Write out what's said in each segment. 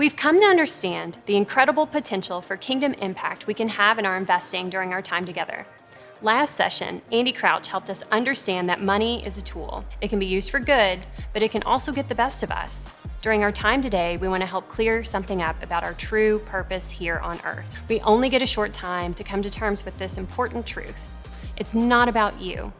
We've come to understand the incredible potential for kingdom impact we can have in our investing during our time together. Last session, Andy Crouch helped us understand that money is a tool. It can be used for good, but it can also get the best of us. During our time today, we want to help clear something up about our true purpose here on earth. We only get a short time to come to terms with this important truth. It's not about you.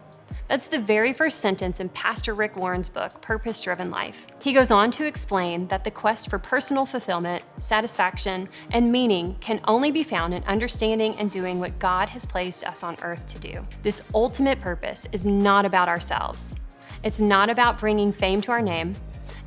That's the very first sentence in Pastor Rick Warren's book, Purpose Driven Life. He goes on to explain that the quest for personal fulfillment, satisfaction, and meaning can only be found in understanding and doing what God has placed us on earth to do. This ultimate purpose is not about ourselves. It's not about bringing fame to our name.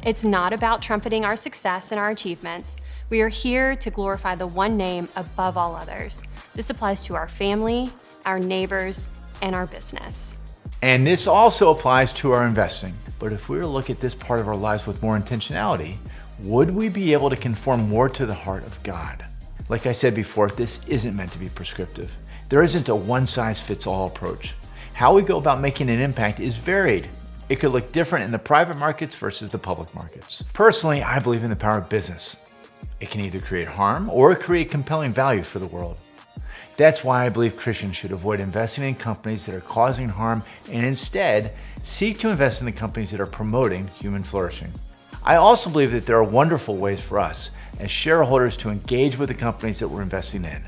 It's not about trumpeting our success and our achievements. We are here to glorify the one name above all others. This applies to our family, our neighbors, and our business. And this also applies to our investing. But if we were to look at this part of our lives with more intentionality, would we be able to conform more to the heart of God? Like I said before, this isn't meant to be prescriptive. There isn't a one-size-fits-all approach. How we go about making an impact is varied. It could look different in the private markets versus the public markets. Personally, I believe in the power of business. It can either create harm or create compelling value for the world. That's why I believe Christians should avoid investing in companies that are causing harm and instead seek to invest in the companies that are promoting human flourishing. I also believe that there are wonderful ways for us as shareholders to engage with the companies that we're investing in.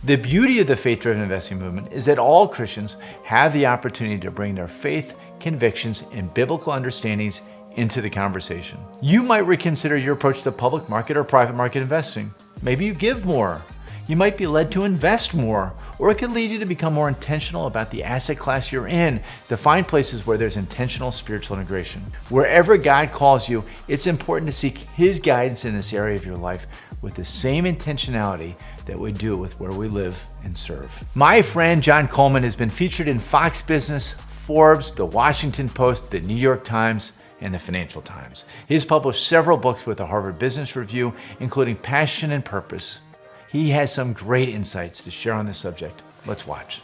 The beauty of the faith-driven investing movement is that all Christians have the opportunity to bring their faith, convictions, and biblical understandings into the conversation. You might reconsider your approach to public market or private market investing. Maybe you give more. You might be led to invest more, or it could lead you to become more intentional about the asset class you're in, to find places where there's intentional spiritual integration. Wherever God calls you, it's important to seek His guidance in this area of your life with the same intentionality that we do with where we live and serve. My friend John Coleman has been featured in Fox Business, Forbes, The Washington Post, The New York Times, and the Financial Times. He has published several books with the Harvard Business Review, including Passion and Purpose. He has some great insights to share on this subject. Let's watch.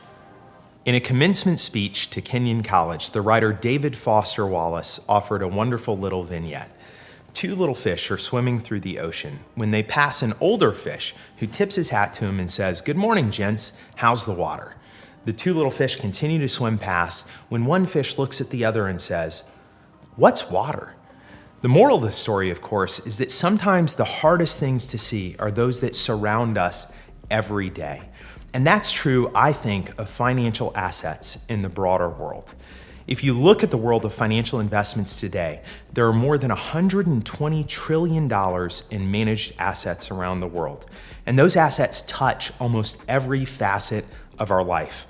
In a commencement speech to Kenyon College, the writer David Foster Wallace offered a wonderful little vignette. Two little fish are swimming through the ocean when they pass an older fish who tips his hat to him and says, "Good morning, gents. How's the water?" The two little fish continue to swim past when one fish looks at the other and says, "What's water?" The moral of the story, of course, is that sometimes the hardest things to see are those that surround us every day. And that's true, I think, of financial assets in the broader world. If you look at the world of financial investments today, there are more than $120 trillion in managed assets around the world. And those assets touch almost every facet of our life.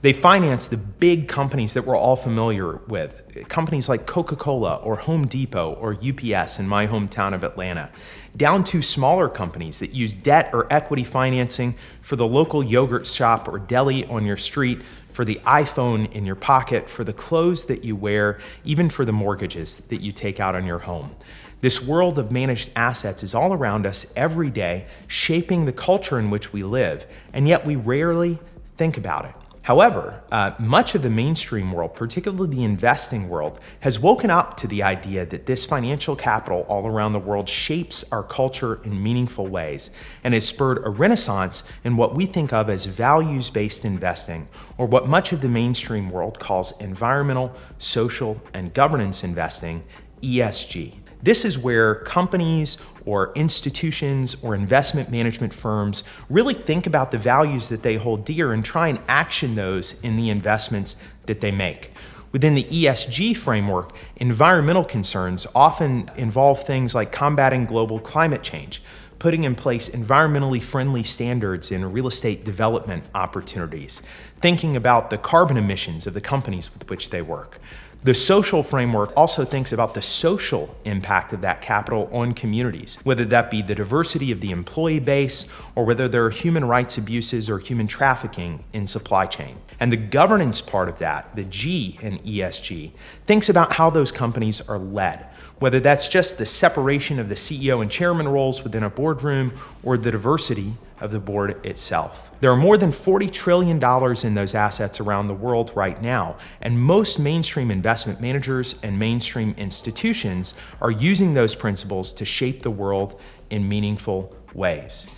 They finance the big companies that we're all familiar with, companies like Coca-Cola or Home Depot or UPS in my hometown of Atlanta, down to smaller companies that use debt or equity financing for the local yogurt shop or deli on your street, for the iPhone in your pocket, for the clothes that you wear, even for the mortgages that you take out on your home. This world of managed assets is all around us every day, shaping the culture in which we live, and yet we rarely think about it. However, much of the mainstream world, particularly the investing world, has woken up to the idea that this financial capital all around the world shapes our culture in meaningful ways and has spurred a renaissance in what we think of as values-based investing, or what much of the mainstream world calls environmental, social, and governance investing, ESG. This is where companies or institutions or investment management firms really think about the values that they hold dear and try and action those in the investments that they make. Within the ESG framework, environmental concerns often involve things like combating global climate change, putting in place environmentally friendly standards in real estate development opportunities, thinking about the carbon emissions of the companies with which they work. The social framework also thinks about the social impact of that capital on communities, whether that be the diversity of the employee base or whether there are human rights abuses or human trafficking in supply chain. And the governance part of that, the G in ESG, thinks about how those companies are led, whether that's just the separation of the CEO and chairman roles within a boardroom or the diversity of the board itself. There are more than $40 trillion in those assets around the world right now, and most mainstream investment managers and mainstream institutions are using those principles to shape the world in meaningful ways.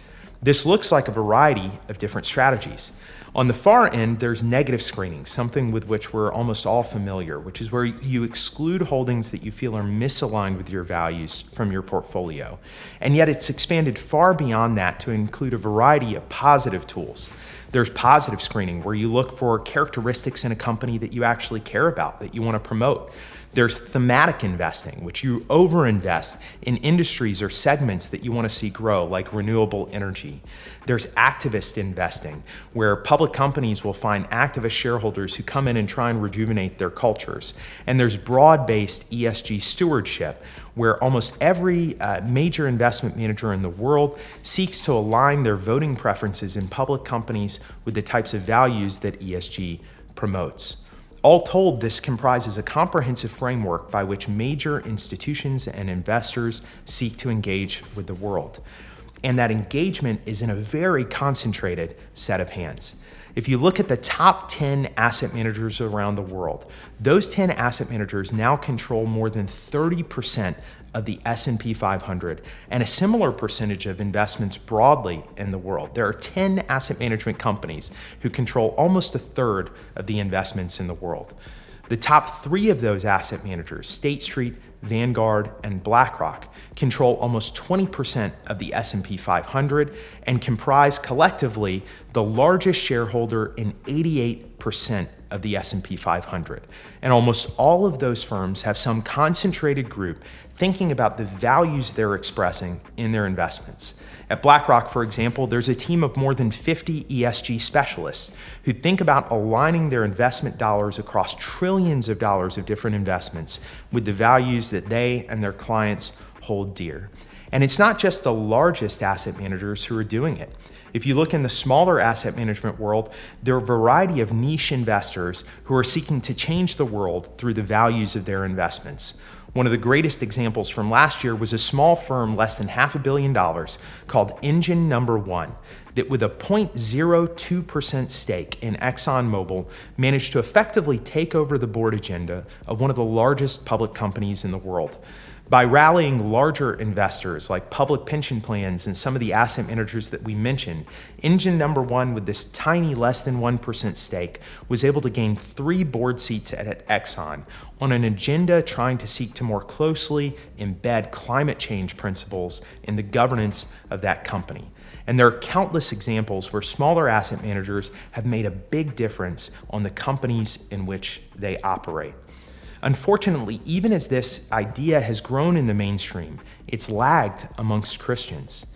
This looks like a variety of different strategies. On the far end, there's negative screening, something with which we're almost all familiar, which is where you exclude holdings that you feel are misaligned with your values from your portfolio. And yet it's expanded far beyond that to include a variety of positive tools. There's positive screening, where you look for characteristics in a company that you actually care about, that you want to promote. There's thematic investing, which you overinvest in industries or segments that you want to see grow, like renewable energy. There's activist investing, where public companies will find activist shareholders who come in and try and rejuvenate their cultures. And there's broad-based ESG stewardship, where almost every major investment manager in the world seeks to align their voting preferences in public companies with the types of values that ESG promotes. All told, this comprises a comprehensive framework by which major institutions and investors seek to engage with the world. And that engagement is in a very concentrated set of hands. If you look at the top 10 asset managers around the world, those 10 asset managers now control more than 30% of the S&P 500 and a similar percentage of investments broadly in the world. There are 10 asset management companies who control almost a third of the investments in the world. The top 3 of those asset managers, State Street, Vanguard, and BlackRock, control almost 20% of the S&P 500 and comprise collectively the largest shareholder in 88% of the S&P 500. And almost all of those firms have some concentrated group thinking about the values they're expressing in their investments. At BlackRock, for example, there's a team of more than 50 ESG specialists who think about aligning their investment dollars across trillions of dollars of different investments with the values that they and their clients hold dear. And it's not just the largest asset managers who are doing it. If you look in the smaller asset management world, there are a variety of niche investors who are seeking to change the world through the values of their investments. One of the greatest examples from last year was a small firm less than $500 million called Engine No. 1 that, with a 0.02% stake in ExxonMobil, managed to effectively take over the board agenda of one of the largest public companies in the world. By rallying larger investors like public pension plans and some of the asset managers that we mentioned, Engine No. 1, with this tiny less than 1% stake, was able to gain 3 board seats at Exxon on an agenda trying to seek to more closely embed climate change principles in the governance of that company. And there are countless examples where smaller asset managers have made a big difference on the companies in which they operate. Unfortunately, even as this idea has grown in the mainstream, it's lagged amongst Christians.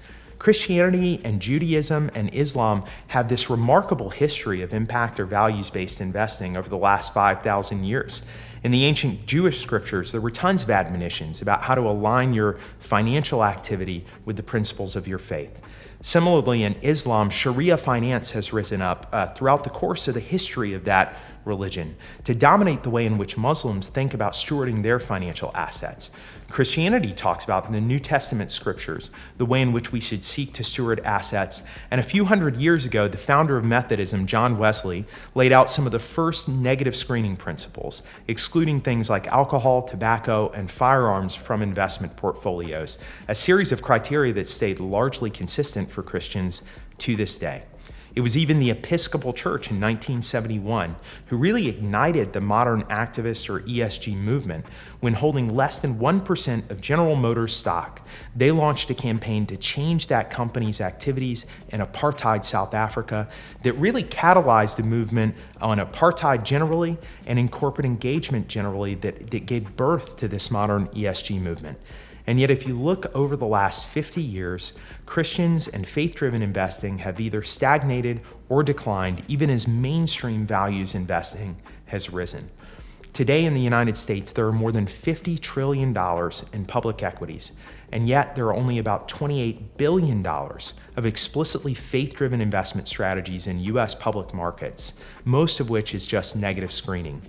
Christianity and Judaism and Islam have this remarkable history of impact or values-based investing over the last 5,000 years. In the ancient Jewish scriptures, there were tons of admonitions about how to align your financial activity with the principles of your faith. Similarly, in Islam, Sharia finance has risen up throughout the course of the history of that religion to dominate the way in which Muslims think about stewarding their financial assets. Christianity talks about in the New Testament scriptures the way in which we should seek to steward assets. And a few hundred years ago, the founder of Methodism, John Wesley, laid out some of the first negative screening principles, excluding things like alcohol, tobacco, and firearms from investment portfolios, a series of criteria that stayed largely consistent for Christians to this day. It was even the Episcopal Church in 1971 who really ignited the modern activist or ESG movement when, holding less than 1% of General Motors stock, they launched a campaign to change that company's activities in apartheid South Africa that really catalyzed the movement on apartheid generally and in corporate engagement generally that gave birth to this modern ESG movement. And yet, if you look over the last 50 years, Christians and faith-driven investing have either stagnated or declined, even as mainstream values investing has risen. Today in the United States, there are more than $50 trillion in public equities, and yet there are only about $28 billion of explicitly faith-driven investment strategies in U.S. public markets, most of which is just negative screening.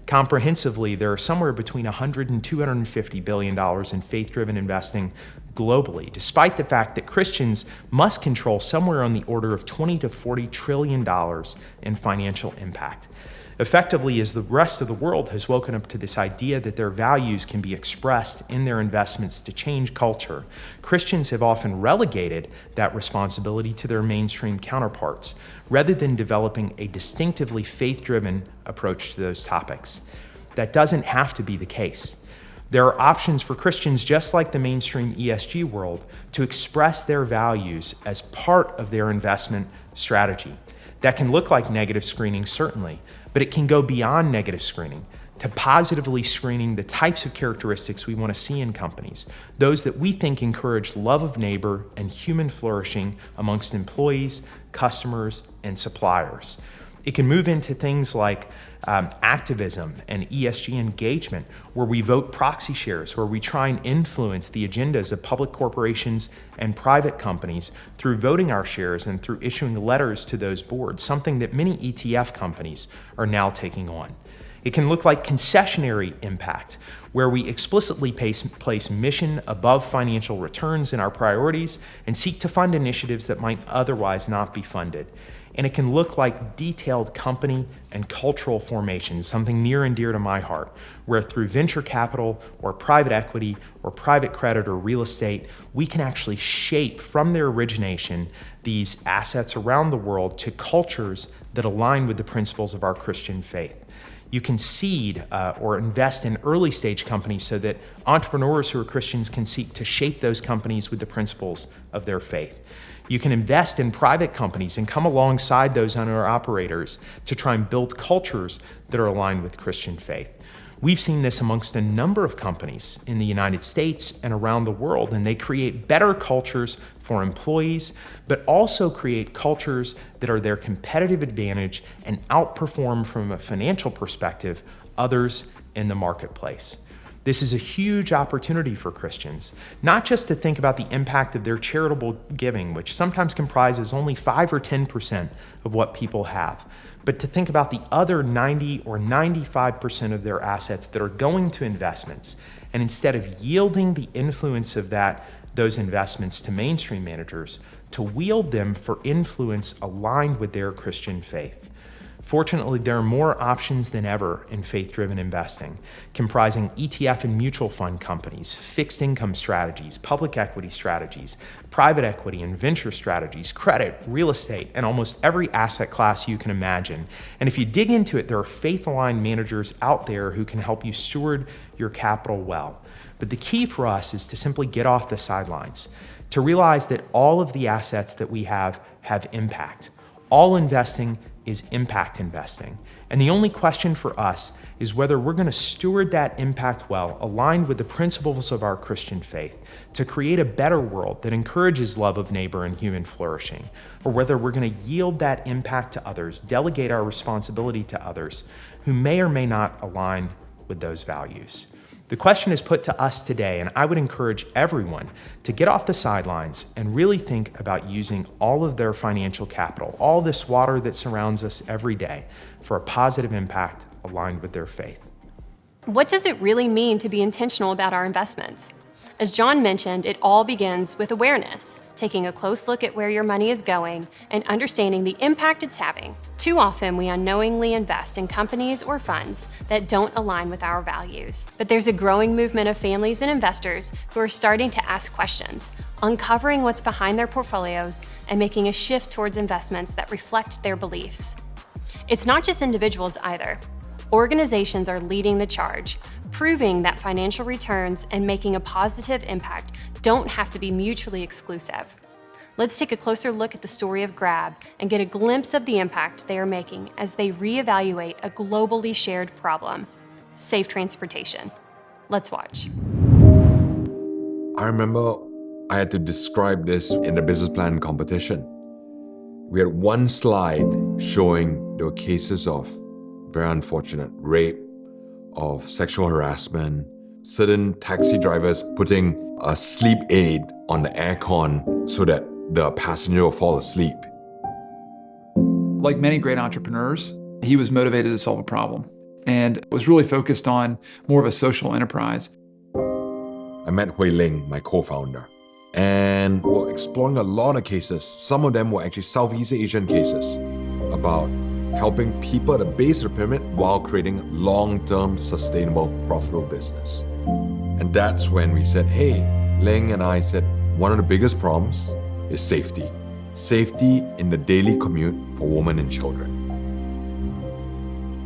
Comprehensively, there are somewhere between $100 and $250 billion in faith-driven investing globally, despite the fact that Christians must control somewhere on the order of $20 to $40 trillion in financial impact. Effectively, as the rest of the world has woken up to this idea that their values can be expressed in their investments to change culture, Christians have often relegated that responsibility to their mainstream counterparts, rather than developing a distinctively faith-driven approach to those topics. That doesn't have to be the case. There are options for Christians, just like the mainstream ESG world, to express their values as part of their investment strategy. That can look like negative screening, certainly, but it can go beyond negative screening to positively screening the types of characteristics we want to see in companies, those that we think encourage love of neighbor and human flourishing amongst employees, customers, and suppliers. It can move into things like activism and ESG engagement, where we vote proxy shares, where we try and influence the agendas of public corporations and private companies through voting our shares and through issuing letters to those boards, something that many ETF companies are now taking on. It can look like concessionary impact, where we explicitly place mission above financial returns in our priorities and seek to fund initiatives that might otherwise not be funded. And it can look like detailed company and cultural formation, something near and dear to my heart, where through venture capital or private equity or private credit or real estate, we can actually shape from their origination these assets around the world to cultures that align with the principles of our Christian faith. You can seed or invest in early stage companies so that entrepreneurs who are Christians can seek to shape those companies with the principles of their faith. You can invest in private companies and come alongside those owner-operators to try and build cultures that are aligned with Christian faith. We've seen this amongst a number of companies in the United States and around the world, and they create better cultures for employees, but also create cultures that are their competitive advantage and outperform from a financial perspective others in the marketplace. This is a huge opportunity for Christians, not just to think about the impact of their charitable giving, which sometimes comprises only 5 or 10% of what people have, but to think about the other 90 or 95% of their assets that are going to investments, and instead of yielding the influence of those investments to mainstream managers, to wield them for influence aligned with their Christian faith. Fortunately, there are more options than ever in faith-driven investing, comprising ETF and mutual fund companies, fixed income strategies, public equity strategies, private equity and venture strategies, credit, real estate, and almost every asset class you can imagine. And if you dig into it, there are faith-aligned managers out there who can help you steward your capital well. But the key for us is to simply get off the sidelines, to realize that all of the assets that we have impact. All investing is impact investing. And the only question for us is whether we're going to steward that impact well, aligned with the principles of our Christian faith, to create a better world that encourages love of neighbor and human flourishing, or whether we're going to yield that impact to others, delegate our responsibility to others who may or may not align with those values. The question is put to us today, and I would encourage everyone to get off the sidelines and really think about using all of their financial capital, all this water that surrounds us every day, for a positive impact aligned with their faith. What does it really mean to be intentional about our investments? As John mentioned, it all begins with awareness, taking a close look at where your money is going and understanding the impact it's having. Too often, we unknowingly invest in companies or funds that don't align with our values. But there's a growing movement of families and investors who are starting to ask questions, uncovering what's behind their portfolios and making a shift towards investments that reflect their beliefs. It's not just individuals either. Organizations are leading the charge, proving that financial returns and making a positive impact don't have to be mutually exclusive. Let's take a closer look at the story of Grab and get a glimpse of the impact they are making as they reevaluate a globally shared problem: safe transportation. Let's watch. I remember I had to describe this in a business plan competition. We had one slide showing there were cases of very unfortunate rape, of sexual harassment, certain taxi drivers putting a sleep aid on the aircon so that the passenger will fall asleep. Like many great entrepreneurs, he was motivated to solve a problem and was really focused on more of a social enterprise. I met Hui Ling, my co-founder. and we're exploring a lot of cases. Some of them were actually Southeast Asian cases about helping people at the base of the pyramid while creating long-term, sustainable, profitable business. And that's when we said, hey, Ling and I said, one of the biggest problems is safety. Safety in the daily commute for women and children.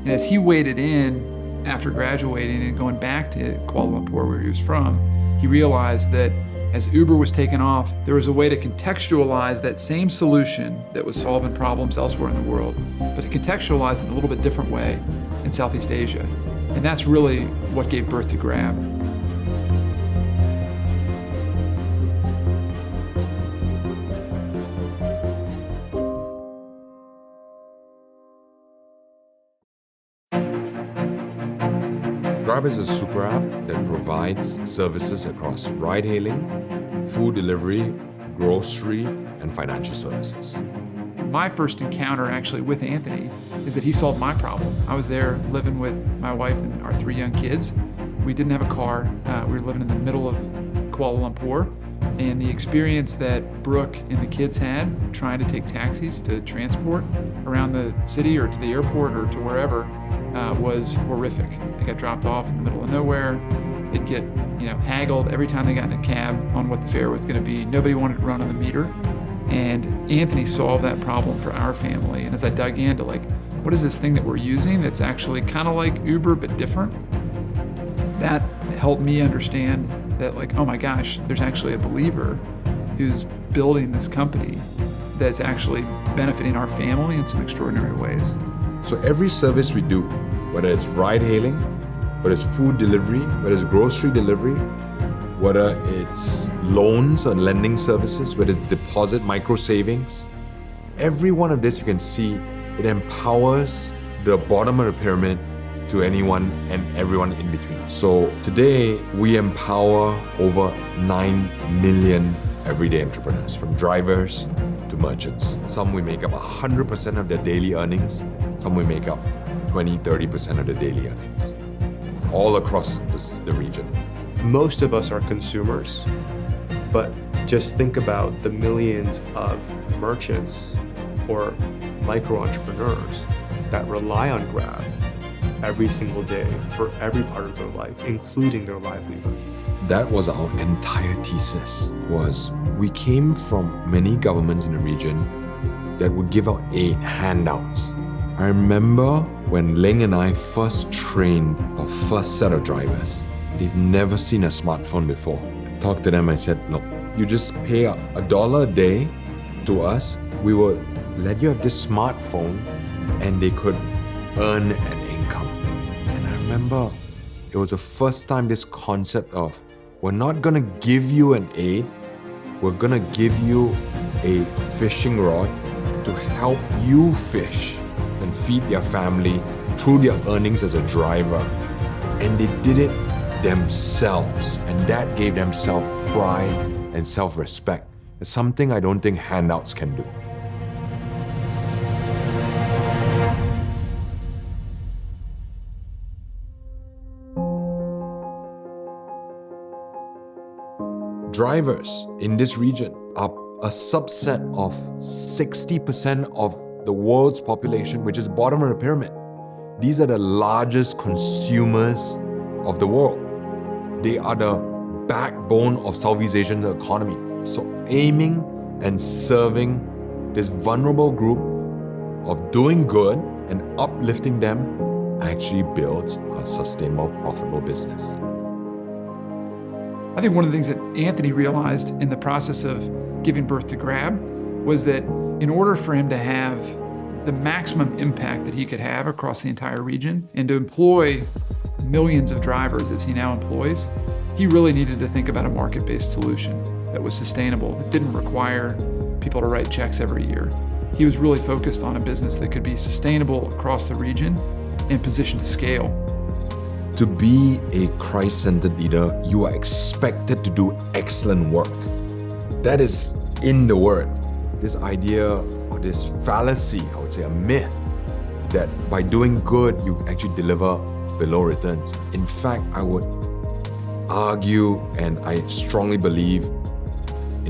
And as he waded in after graduating and going back to Kuala Lumpur, where he was from, he realized that as Uber was taking off, there was a way to contextualize that same solution that was solving problems elsewhere in the world, but to contextualize it in a little bit different way in Southeast Asia. And that's really what gave birth to Grab. Grab is a super app that provides services across ride-hailing, food delivery, grocery, and financial services. My first encounter actually with Anthony is that he solved my problem. I was there living with my wife and our 3 young kids. We didn't have a car. We were living in the middle of Kuala Lumpur. And the experience that Brooke and the kids had trying to take taxis to transport around the city or to the airport or to wherever was horrific. They got dropped off in the middle of nowhere. They'd get, haggled every time they got in a cab on what the fare was going to be. Nobody wanted to run on the meter. And Anthony solved that problem for our family. And as I dug into what is this thing that we're using that's actually kind of like Uber but different, that helped me understand that oh my gosh, there's actually a believer who's building this company that's actually benefiting our family in some extraordinary ways. So every service we do, whether it's ride-hailing, whether it's food delivery, whether it's grocery delivery, whether it's loans or lending services, whether it's deposit micro savings, every one of this you can see it empowers the bottom of the pyramid to anyone and everyone in between. So today we empower over 9 million everyday entrepreneurs, from drivers to merchants. Some we make up 100% of their daily earnings, some we make up 20-30% of their daily earnings, all across the region. Most of us are consumers, but just think about the millions of merchants or micro entrepreneurs that rely on Grab every single day for every part of their life, including their livelihood. That was our entire thesis, was we came from many governments in the region that would give out aid, handouts. I remember when Ling and I first trained our first set of drivers. They've never seen a smartphone before. I talked to them, I said, look, you just pay $1 a day to us. We will let you have this smartphone and they could earn an income. And I remember it was the first time this concept of, we're not gonna give you an aid, we're gonna give you a fishing rod to help you fish and feed their family through their earnings as a driver. And they did it themselves, and that gave them self-pride and self-respect. It's something I don't think handouts can do. Drivers in this region are a subset of 60% of the world's population, which is bottom of the pyramid. These are the largest consumers of the world. They are the backbone of Southeast Asian economy. So aiming and serving this vulnerable group of doing good and uplifting them actually builds a sustainable, profitable business. I think one of the things that Anthony realized in the process of giving birth to Grab was that in order for him to have the maximum impact that he could have across the entire region and to employ millions of drivers as he now employs, he really needed to think about a market-based solution that was sustainable, that didn't require people to write checks every year. He was really focused on a business that could be sustainable across the region and positioned to scale. To be a Christ-centered leader, you are expected to do excellent work. That is in the word. This idea or this fallacy, I would say a myth, that by doing good, you actually deliver below returns. In fact, I would argue and I strongly believe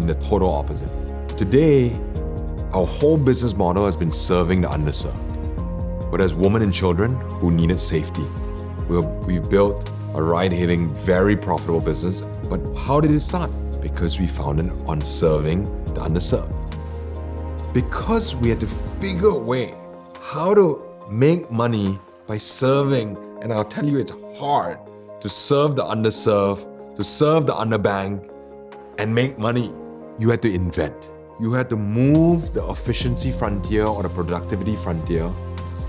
in the total opposite. Today, our whole business model has been serving the underserved. Whether it's women and children who needed safety. We've built a ride-hailing, very profitable business. But how did it start? Because we founded on serving the underserved. Because we had to figure a way how to make money by serving, and I'll tell you it's hard to serve the underserved, to serve the underbanked, and make money. You had to invent. You had to move the efficiency frontier or the productivity frontier.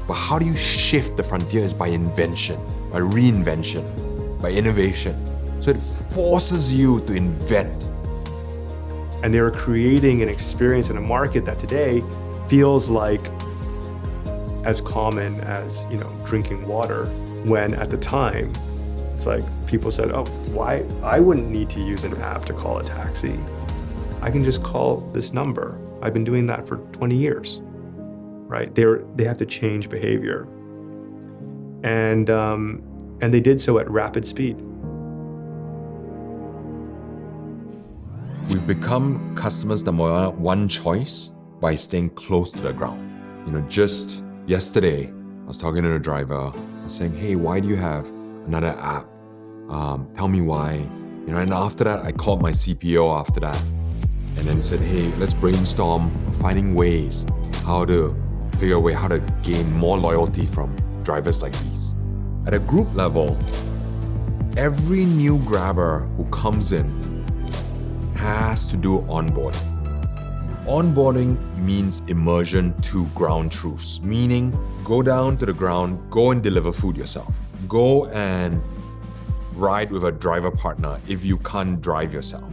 But how do you shift the frontier is by invention, by reinvention, by innovation. So it forces you to invent. And they were creating an experience in a market that today feels like as common as, drinking water, when at the time, it's like people said, oh, why? I wouldn't need to use an app to call a taxi. I can just call this number. I've been doing that for 20 years, right? They have to change behavior. And they did so at rapid speed. We've become customers' number one choice by staying close to the ground. Just yesterday, I was talking to the driver. I was saying, hey, why do you have another app? Tell me why. And after that, I called my CPO after that and then said, hey, let's brainstorm finding ways how to figure a way how to gain more loyalty from drivers like these. At a group level, every new grabber who comes in has to do onboarding. Onboarding means immersion to ground truths, meaning go down to the ground, go and deliver food yourself. Go and ride with a driver partner if you can't drive yourself.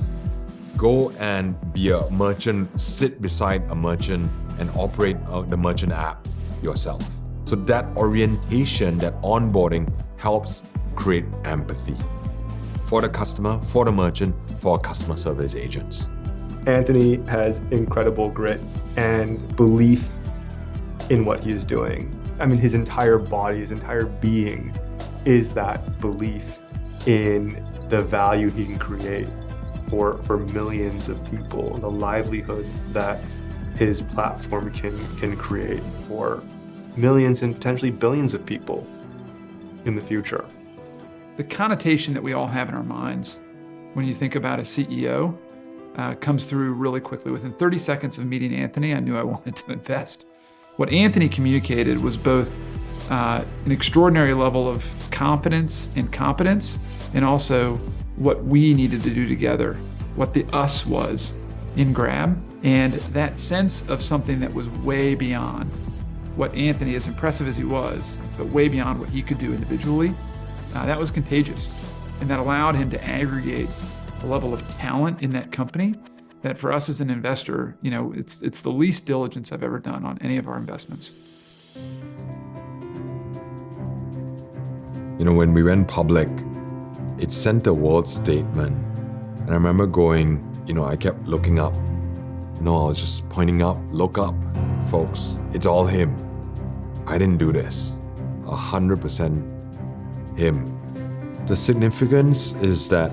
Go and be a merchant, sit beside a merchant and operate the merchant app yourself. So that orientation, that onboarding helps create empathy for the customer, for the merchant, for our customer service agents. Anthony has incredible grit and belief in what he's doing. I mean, his entire body, his entire being is that belief in the value he can create for millions of people, the livelihood that his platform can create for millions and potentially billions of people in the future. The connotation that we all have in our minds when you think about a CEO comes through really quickly. Within 30 seconds of meeting Anthony, I knew I wanted to invest. What Anthony communicated was both an extraordinary level of confidence and competence, and also what we needed to do together, what the us was in Grab, and that sense of something that was way beyond what Anthony, as impressive as he was, but way beyond what he could do individually. That was contagious, and that allowed him to aggregate a level of talent in that company that for us as an investor, it's the least diligence I've ever done on any of our investments. When we went public, it sent a world statement. And I remember going, I kept looking up. I was just pointing up, look up, folks. It's all him. I didn't do this. 100% him. The significance is that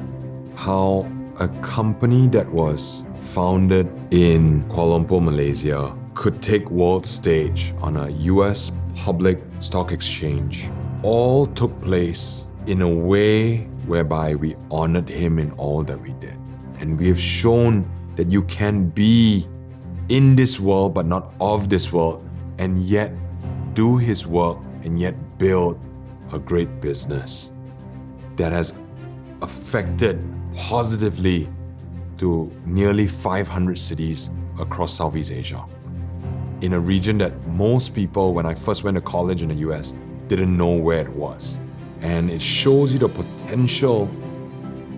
how a company that was founded in Kuala Lumpur, Malaysia, could take world stage on a US public stock exchange, all took place in a way whereby we honored him in all that we did. And we have shown that you can be in this world but not of this world, and yet do his work and yet build a great business that has affected positively to nearly 500 cities across Southeast Asia. In a region that most people, when I first went to college in the US, didn't know where it was. And it shows you the potential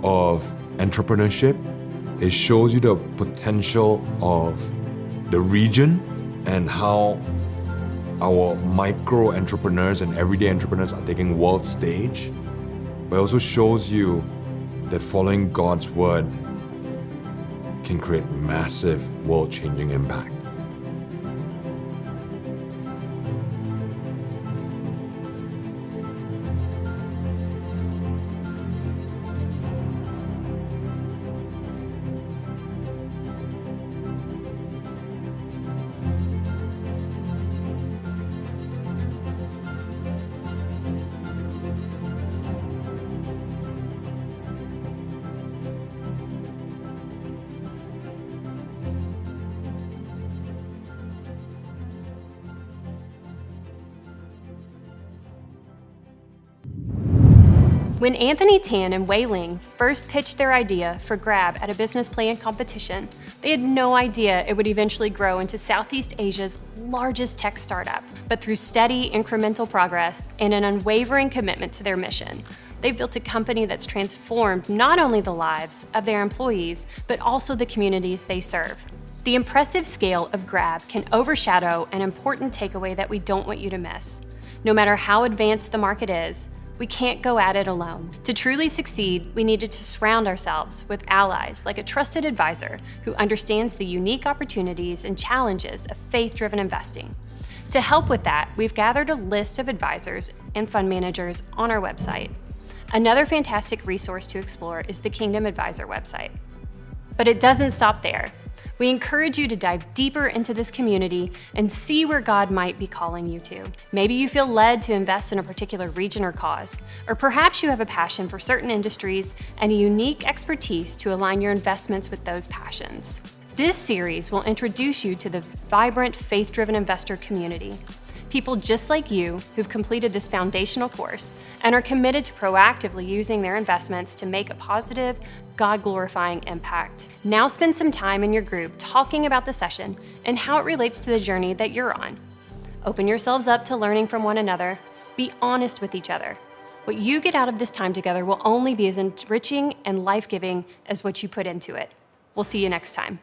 of entrepreneurship. It shows you the potential of the region and how our micro entrepreneurs and everyday entrepreneurs are taking world stage. But it also shows you that following God's word can create massive world-changing impact. When Anthony Tan and Wei Ling first pitched their idea for Grab at a business plan competition, they had no idea it would eventually grow into Southeast Asia's largest tech startup. But through steady, incremental progress and an unwavering commitment to their mission, they've built a company that's transformed not only the lives of their employees, but also the communities they serve. The impressive scale of Grab can overshadow an important takeaway that we don't want you to miss. No matter how advanced the market is, we can't go at it alone. To truly succeed, we needed to surround ourselves with allies like a trusted advisor who understands the unique opportunities and challenges of faith-driven investing. To help with that, we've gathered a list of advisors and fund managers on our website. Another fantastic resource to explore is the Kingdom Advisor website. But it doesn't stop there. We encourage you to dive deeper into this community and see where God might be calling you to. Maybe you feel led to invest in a particular region or cause, or perhaps you have a passion for certain industries and a unique expertise to align your investments with those passions. This series will introduce you to the vibrant, faith-driven investor community. People just like you who've completed this foundational course and are committed to proactively using their investments to make a positive, God-glorifying impact. Now spend some time in your group talking about the session and how it relates to the journey that you're on. Open yourselves up to learning from one another. Be honest with each other. What you get out of this time together will only be as enriching and life-giving as what you put into it. We'll see you next time.